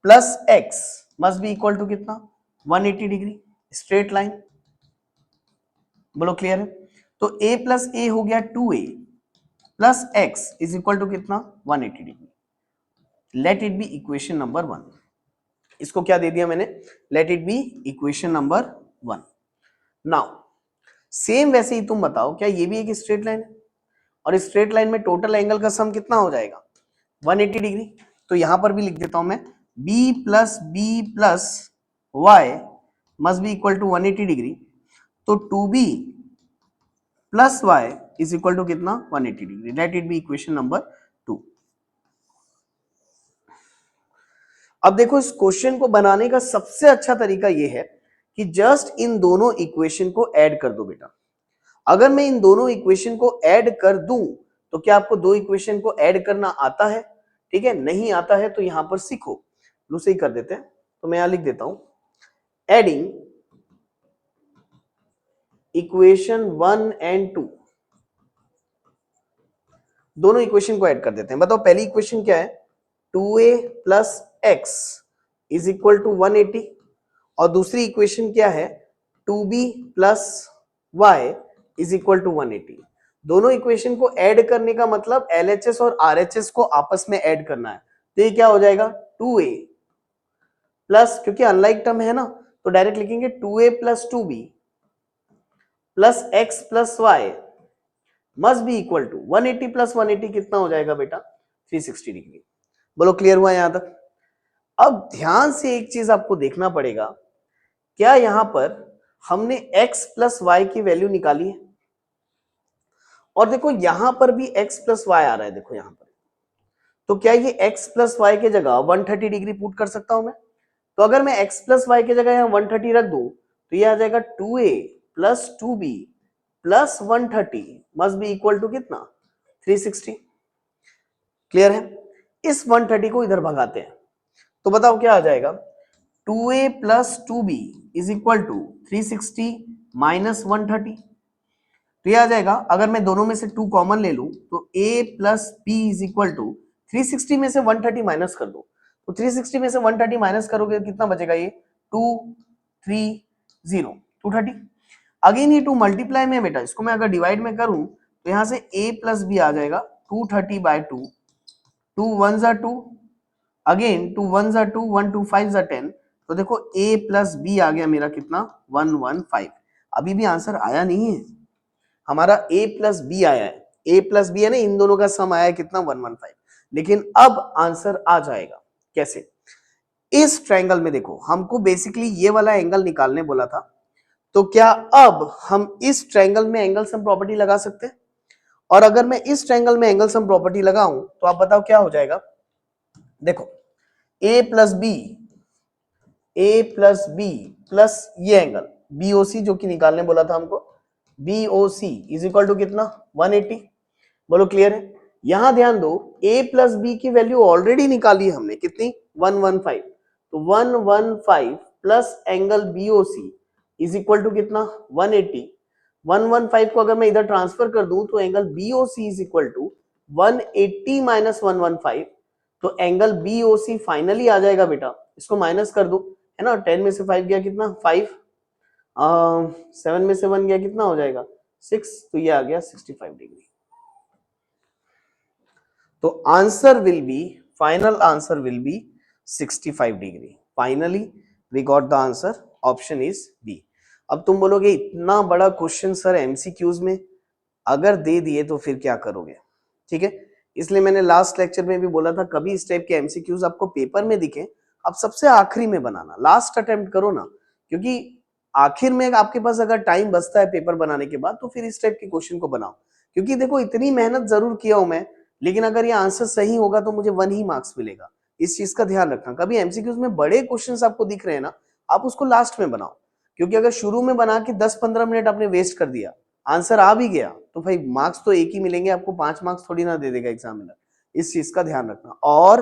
plus x must be equal to कितना 180 डिग्री स्ट्रेट लाइन। बोलो क्लियर है? तो a प्लस ए हो गया 2a plus x is equal to कितना 180 degree. Let it be equation number 1। इसको क्या दे दिया मैंने, let it be equation number 1। Now same वैसे ही तुम बताओ क्या ये भी एक स्ट्रेट लाइन है, और स्ट्रेट लाइन में टोटल एंगल का सम कितना हो जाएगा 180 डिग्री। तो यहां पर भी लिख देता हूं मैं b plus y must be equal to 180 degree. तो 2b plus y is equal to कितना 180 degree. Let it be equation number 2। अब देखो इस क्वेश्चन को बनाने का सबसे अच्छा तरीका यह है कि जस्ट इन दोनों इक्वेशन को ऐड कर दो बेटा। अगर मैं इन दोनों इक्वेशन को ऐड कर दूं तो क्या आपको दो इक्वेशन को ऐड करना आता है? ठीक है, नहीं आता है तो यहां पर सीखो। दूसरे ही कर देते हैं, तो मैं यहां लिख देता हूं एडिंग इक्वेशन 1 एंड 2। दोनों इक्वेशन को ऐड कर देते हैं। बताओ पहली इक्वेशन क्या है 2a plus x is equal to 180, और दूसरी इक्वेशन क्या है 2b plus y is equal to 180। दोनों इक्वेशन को ऐड करने का मतलब LHS और RHS को आपस में ऐड करना है। तो ये क्या हो जाएगा 2a प्लस, क्योंकि अनलाइक टर्म है ना तो डायरेक्ट लिखेंगे 2a plus 2b plus x plus y must be equal to 180 plus 180 कितना हो जाएगा बेटा 360 डिग्री। बोलो क्लियर हुआ यहां तक? अब ध्यान से एक चीज आपको देखना पड़ेगा, क्या यहां पर हमने x प्लस वाई की वैल्यू निकाली है? और देखो यहां पर भी x प्लस वाई आ रहा है, देखो यहां पर, तो क्या ये x प्लस वाई की जगह 130 डिग्री पुट कर सकता हूं मैं? तो अगर मैं x प्लस वाई की जगह यहां 130 रख दूं तो ये आ जाएगा 2a plus 2b plus 130 must be equal to कितना 360। क्लियर है? इस 130 को इधर भगाते हैं तो बताओ क्या आ जाएगा 2a plus 2b is equal to 360 minus 130। तो ये आ जाएगा, अगर मैं दोनों में से 2 कॉमन ले लूं तो a plus b is equal to 360 में से 130 माइनस कर दो, तो 360 में से 130 माइनस करोगे कितना बचेगा ये 230 230। अगेन ये 2 मल्टीप्लाई में बेटा, इसको मैं अगर डिवाइड में करूं तो यहां से a प्लस बी आ जाएगा 230 बाय 2 2 1 जा 2, अगेन 2 1 जा 2, 1 2 5 जा 10, तो देखो a प्लस बी आ गया मेरा कितना 115। अभी भी आंसर आया नहीं है, हमारा a प्लस बी आया है, a प्लस बी है ना, इन दोनों का सम आया है कितना 115। लेकिन अब आंसर आ जाएगा कैसे, इस ट्रायंगल में देखो हमको बेसिकली ये वाला एंगल निकालने बोला था, तो क्या अब हम इस ट्रायंगल में एंगल सम प्रॉपर्टी लगा सकते हैं? और अगर मैं इस ट्रायंगल में एंगल सम प्रॉपर्टी लगाऊं तो आप बताओ क्या हो जाएगा। देखो a plus B, A plus B plus ये एंगल बीओसी जो कि निकालने बोला था हमको, बीओसी इज इक्वल टू कितना 180। बोलो क्लियर है? यहां ध्यान दो, a प्लस बी की वैल्यू ऑलरेडी निकाली है हमने कितनी 115, तो 115 plus angle BOC is equal to कितना 180। 115 को अगर मैं इधर ट्रांसफर कर दूं तो angle BOC is equal to 180 minus 115, तो एंगल बीओसी फाइनली आ जाएगा बेटा, इसको माइनस कर दो, है ना, 10 में से 5 गया कितना 5, 7 में से 1 गया कितना हो जाएगा 6, तो ये आ गया 65 डिग्री। तो answer will be, final answer will be 65 degree. Finally we got the answer, option is B. अब तुम बोलोगे इतना बड़ा क्वेश्चन सर एमसीक्यूज में अगर दे दिए तो फिर क्या करोगे? ठीक है, इसलिए मैंने लास्ट लेक्चर में भी बोला था कभी इस टाइप के एमसीक्यूज आपको पेपर में दिखे आप सबसे आखिरी में बनाना, लास्ट अटेम्प्ट करो ना, क्योंकि आखिर में आपके पास अगर टाइम बचता है पेपर बनाने के बाद तो फिर इस टाइप के क्वेश्चन को बनाओ, क्योंकि देखो इतनी मेहनत जरूर किया हूं मैं, लेकिन अगर ये आंसर सही होगा तो मुझे 1 ही मार्क्स मिलेगा। इस चीज का ध्यान रखना, कभी एमसीक्यूज में बड़े क्वेश्चंस आपको दिख रहे हैं ना, आप उसको लास्ट में बनाओ, क्योंकि अगर शुरू में बना के 10-15 मिनट आपने वेस्ट कर दिया, आंसर आ भी गया तो भाई मार्क्स तो एक ही मिलेंगे आपको, 5 मार्क्स थोड़ी ना दे देगा एग्जामिनर। इस चीज का ध्यान रखना। और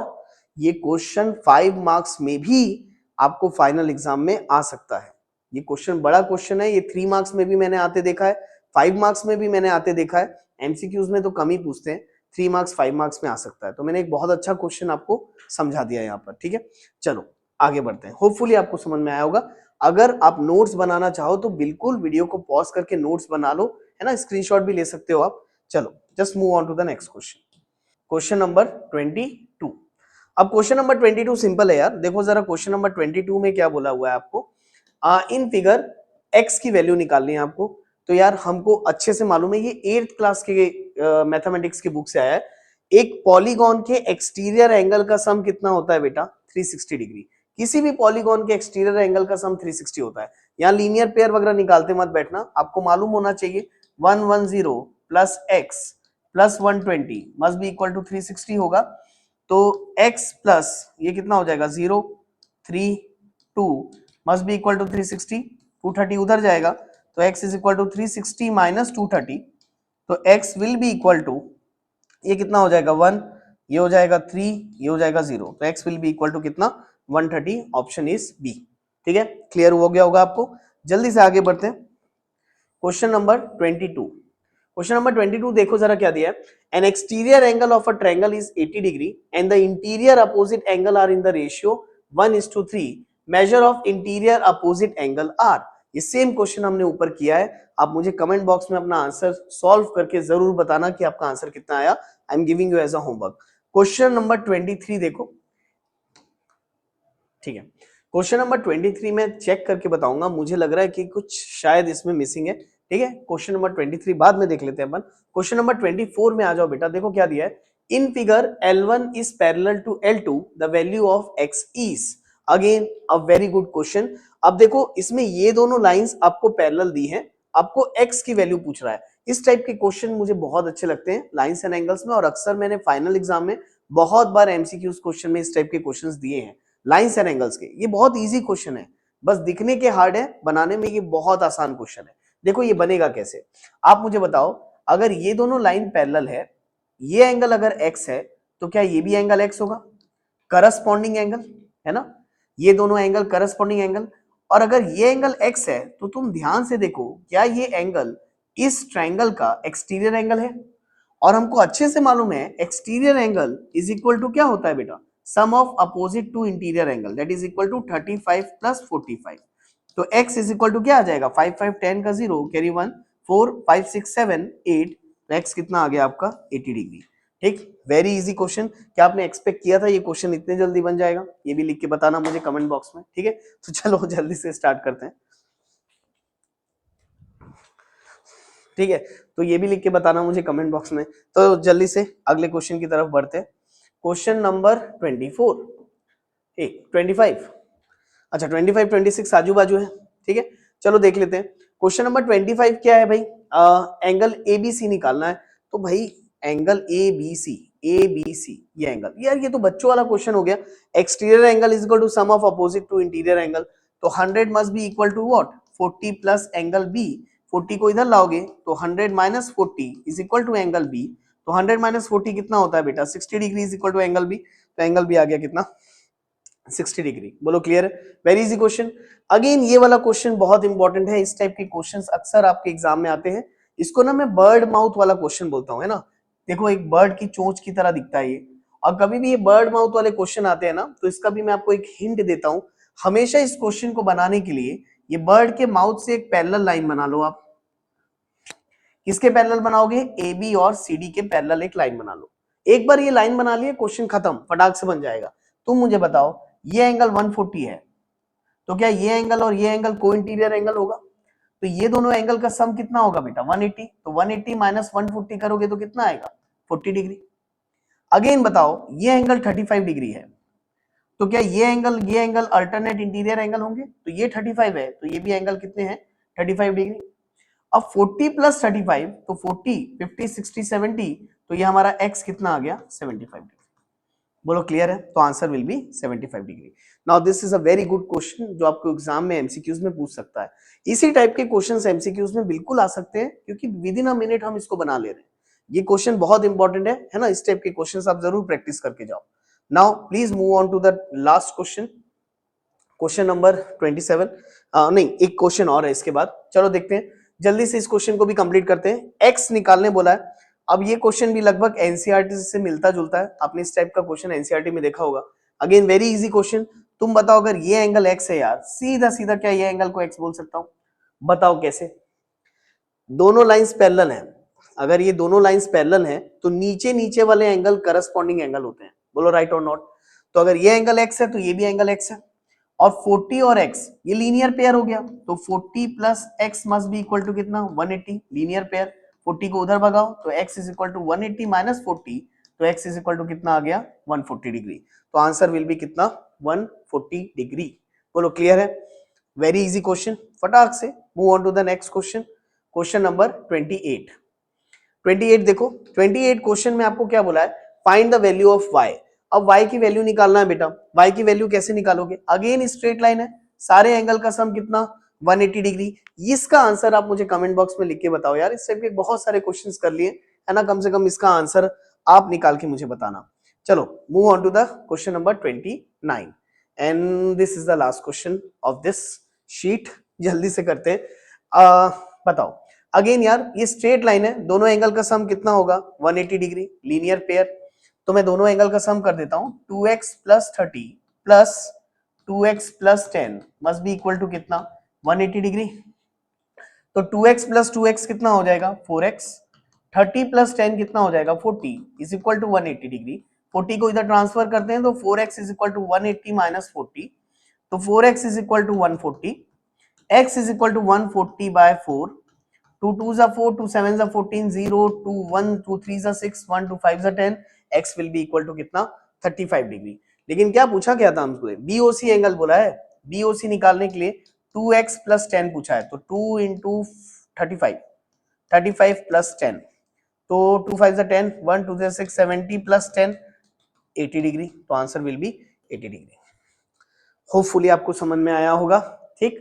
ये क्वेश्चन 5 मार्क्स में भी आपको फाइनल एग्जाम में आ सकता है। ये क्वेश्चन बड़ा क्वेश्चन है, ये 3 मार्क्स में भी मैंने आते देखा है, 5 मार्क्स में भी मैंने आते देखा है। एमसीक्यूज में तो कम ही पूछते हैं, 3 मार्क्स 5 मार्क्स में आ सकता है। तो मैंने एक बहुत अच्छा क्वेश्चन आपको समझा दिया यहाँ पर, ठीक है। चलो आगे बढ़ते हैं, होपफुली आपको समझ में आया होगा। अगर आप नोट्स बनाना चाहो तो बिल्कुल वीडियो को पॉज करके नोट्स बना लो, है ना, स्क्रीनशॉट भी ले सकते हो आप। चलो just move on to the next question, question number 22। अब क्वेश्चन नंबर 22 सिंपल है यार, देखो जरा क्वेश्चन नंबर 22 में क्या बोला हुआ है आपको, इन फिगर x की वैल्यू निकालनी है आपको। तो यार हमको अच्छे से मालूम है, ये 8th क्लास के मैथमेटिक्स की बुक से आया है। एक पॉलीगॉन के एक्सटीरियर एंगल का सम कितना होता है बेटा 360 डिग्री। किसी भी पॉलीगॉन के एक्सटीरियर एंगल का सम 360 होता है। यहाँ लीनियर पेयर वगैरह निकालते मत बैठना, आपको मालूम होना चाहिए 110 plus x plus 120 must be equal to 360 होगा। तो x प्लस ये कितना हो जाएगा 0 3 2 मस्ट बी इक्वल टू 360, 230 उधर जाएगा, तो x is equal to 360 minus 230, तो x will be equal to, ये कितना हो जाएगा 1, ये हो जाएगा 3, ये हो जाएगा 0, तो x will be equal to कितना 130, ऑप्शन इज बी। ठीक है, क्लियर हो गया होगा आपको। जल्दी से आगे बढ़ते हैं, क्वेश्चन नंबर 22। क्वेश्चन नंबर 22 देखो जरा क्या दिया है, an exterior angle of a triangle is 80 degree and the interior opposite angle are in the ratio 1:3, measure of interior opposite angle are. ये सेम क्वेश्चन हमने ऊपर किया है, आप मुझे कमेंट बॉक्स में अपना आंसर सॉल्व करके जरूर बताना कि आपका आंसर कितना आया। I am giving you as a homework. Question number 23 देखो, ठीक है, क्वेश्चन नंबर 23 में चेक करके बताऊंगा, मुझे लग रहा है कि कुछ शायद इसमें मिसिंग है। ठीक है, क्वेश्चन नंबर 23 बाद में देख लेते हैं अपन। क्वेश्चन नंबर 24 में आ जाओ बेटा, देखो क्या दिया है, in figure L1 is parallel to L2, the value of x is, again a very good question. अब देखो इसमें ये दोनों लाइंस आपको पैरेलल दी हैं, आपको x की वैल्यू पूछ रहा है। इस टाइप के क्वेश्चन मुझे बहुत अच्छे लगते हैं लाइंस एंड एंगल्स में, और अक्सर मैंने फाइनल एग्जाम में बहुत बार एमसीक्यूज क्वेश्चन में इस टाइप के क्वेश्चंस दिए हैं लाइंस एंड एंगल्स के। ये बहुत इजी क्वेश्चन है, बस दिखने के हार्ड है, बनाने में ये बहुत आसान क्वेश्चन है। देखो ये बनेगा कैसे, आप मुझे बताओ, अगर ये दोनों लाइन पैरेलल है, ये एंगल अगर x है, तो क्या ये भी एंगल x होगा, करस्पॉन्डिंग एंगल, है ना, ये दोनों एंगल करस्पॉन्डिंग एंगल। और अगर ये एंगल x है तो तुम ध्यान से देखो, क्या ये एंगल इस ट्रायंगल का एक्सटीरियर एंगल है? और हमको अच्छे से मालूम है exterior angle is equal to क्या होता है बेटा, sum of opposite to interior angle, that is equal to 35 plus 45। तो x इज इक्वल टू क्या आ जाएगा, 5 5 10 का 0 कैरी 1 4 5 6 7 8, तो x कितना आ गया आपका 80 डिग्री। ठीक, वेरी इजी क्वेश्चन। क्या आपने एक्सपेक्ट किया था ये क्वेश्चन इतने जल्दी बन जाएगा? ये भी लिख के बताना मुझे कमेंट बॉक्स में, ठीक है। तो चलो जल्दी से स्टार्ट करते हैं, ठीक है। तो ये भी लिख के बताना मुझे कमेंट बॉक्स में। तो जल्दी से अगले क्वेश्चन की तरफ बढ़ते हैं। क्वेश्चन नंबर 24, ठीक 25, अच्छा 25 26 आजू बाजू है, ठीक है। चलो देख लेते हैं। क्वेश्चन नंबर 25 क्या है भाई? एंगल एबीसी निकालना है। तो भाई एंगल एबीसी, एबीसी ये एंगल, यार ये तो बच्चों वाला क्वेश्चन हो गया। Exterior angle is equal to sum of opposite to interior angle. तो 100 must be equal to what? 40 plus angle B. 40 को इधर लाओगे तो 100 minus 40 is equal to angle B. तो 100 माइनस 40 कितना होता है बेटा? 60 degree is equal to angle B. तो एंगल बी आ गया कितना? 60 डिग्री। बोलो क्लियर है? Very easy question. अगेन ये वाला क्वेश्चन बहुत इंपॉर्टेंट है। इस टाइप के क्वेश्चंस अक्सर आपके एग्जाम में आते हैं। इसको ना मैं बर्ड माउथ वाला क्वेश्चन बोलता हूँ, है ना। देखो एक बर्ड की चोंच की तरह दिखता है ये। और कभी भी ये बर्ड माउथ वाले क्वेश्चन आते हैं ना, तो इसका भी मैं आपको एक हिंट देता हूँ। हमेशा इस क्वेश्चन को बनाने के लिए ये बर्ड के माउथ से एक पैरेलल लाइन बना लो आप। किसके पैरेलल बनाओगे? ए बी और सी डी के पैरेलल एक लाइन बना लो। एक बार ये लाइन बना लिए, क्वेश्चन खत्म, फटाक से बन जाएगा। तुम मुझे बताओ, ये एंगल 140 है, तो क्या ये एंगल और ये एंगल को इंटीरियर एंगल होगा? तो ये दोनों एंगल का सम कितना होगा बेटा? 180। तो 180 माइनस 140 करोगे तो कितना आएगा? 40 डिग्री। अगेन बताओ, ये एंगल 35 डिग्री है, तो क्या ये एंगल अल्टरनेट इंटीरियर एंगल होंगे? तो ये 35 है, तो ये भी एंगल कितने हैं? 35 डिग्री। अब 40 प्लस 35, तो 40, 50, 60, 70, तो ये हमारा x कितना आ गया? 75 डिग्री। बोलो क्लियर है? तो answer will B 75 degree. Now this is a very good question जो आपको एग्जाम में एमसीक्यूज में पूछ सकता है। इसी टाइप के क्वेश्चंस एमसीक्यूज में बिल्कुल आ सकते हैं, क्योंकि विद इन अ मिनट हम इसको बना ले रहे हैं। ये क्वेश्चन बहुत इंपॉर्टेंट है ना। इस टाइप के क्वेश्चंस आप जरूर प्रैक्टिस करके जाओ। Now please move on to the last question, question number 27। नहीं, एक क्वेश्चन और है इसके बाद, चलो देखते हैं जल्दी से। इस क्वेश्चन को भी कंप्लीट करते हैं। एक्स निकालने बोला है। अब ये क्वेश्चन भी लगभग एनसीईआरटी से मिलता जुलता है। आपने इस टाइप का क्वेश्चन एनसीईआरटी में देखा होगा। Again very easy question. तुम बताओ, अगर ये एंगल एक्स है यार, सीधा सीधा क्या ये एंगल को एक्स बोल सकता हूं? बताओ कैसे? दोनों लाइंस पैरेलल हैं। अगर ये दोनों लाइंस पैरेलल हैं, तो नीचे नीचे वाले एंगल करस्पॉन्डिंग एंगल होते हैं। बोलो राइट और नॉट? तो अगर ये एंगल एक्स है, तो ये भी एंगल एक्स है। और 40 और x ये लीनियर पेयर हो गया। तो 40 plus X must be equal to कितना? 180। Linear pair. 40 को उधर भगाओ तो x is equal to 180 minus 40, तो x इज इक्वल टू कितना आ गया? 140 डिग्री। तो आंसर विल बी कितना? 140 डिग्री। बोलो क्लियर है? Very easy question. फटाक से move on to the next question, question number 28। 28 देखो, 28 क्वेश्चन में आपको क्या बोला है? Find the value of y। अब y की वैल्यू निकालना है बेटा। y की वैल्यू कैसे निकालोगे? अगेन स्ट्रेट लाइन है, सारे एंगल का सम कितना? 180 डिग्री। इसका आंसर आप मुझे कमेंट बॉक्स में लिख के बताओ यार। इस टाइप के बहुत सारे क्वेश्चंस कर लिए है ना, कम से कम इसका आंसर आप निकाल के मुझे बताना। चलो move on to the question number 29 and this is the last question of this sheet. जल्दी से करते हैं। बताओ अगेन यार, ये स्ट्रेट लाइन है, दोनों एंगल का सम कितना होगा? 180 डिग्री। लीनियर पेयर, तो मैं दोनों एंगल का सम कर देता हूं। 2x plus 30 plus 2x plus 10 must be equal to कितना? 180 डिग्री। तो 2x प्लस 2x कितना हो जाएगा? 4x। 30 प्लस 10 कितना हो जाएगा? 40 इज इक्वल टू 180 डिग्री। 40 को इधर ट्रांसफर करते हैं तो 4x is equal to 180 minus 40, तो 4x is equal to 140। x is equal to 140 by 4। 2 2 जा 4, 2 7 जा 14, 0 2 1, 2 3 जा 6, 1 2 5 जा 10। x will be equal to कितना? 35 डिग्री। लेकिन क्या पूछा क्या था हमको? बीओसी एंगल बोला है। बीओसी निकालने के लिए 2x प्लस 10 पूछा है, तो 2 इंटू 35, 35 प्लस 10, तो 2 5 जा 10, 1 2 जा 6, 70 प्लस 10, 80 डिग्री। तो answer will B 80 degree. Hopefully आपको समझ में आया होगा। ठीक,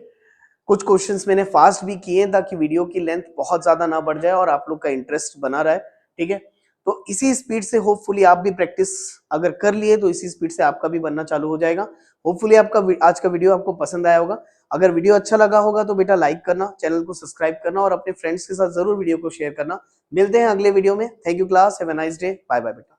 कुछ क्वेश्चंस मैंने फास्ट भी किए ताकि वीडियो की लेंथ बहुत ज्यादा ना बढ़ जाए और आप लोग का इंटरेस्ट बना रहे। ठीक है, तो इसी स्पीड से होपफुली आप भी प्रैक्टिस अगर कर लिए तो इसी स्पीड से आपका भी बनना चालू हो जाएगा। होपफुली आपका आज का वीडियो आपको पसंद आया होगा। अगर वीडियो अच्छा लगा होगा तो बेटा लाइक करना, चैनल को सब्सक्राइब करना और अपने फ्रेंड्स के साथ जरूर वीडियो को शेयर करना। मिलते हैं अगले वीडियो में। Thank you class, have a nice day, bye bye बेटा।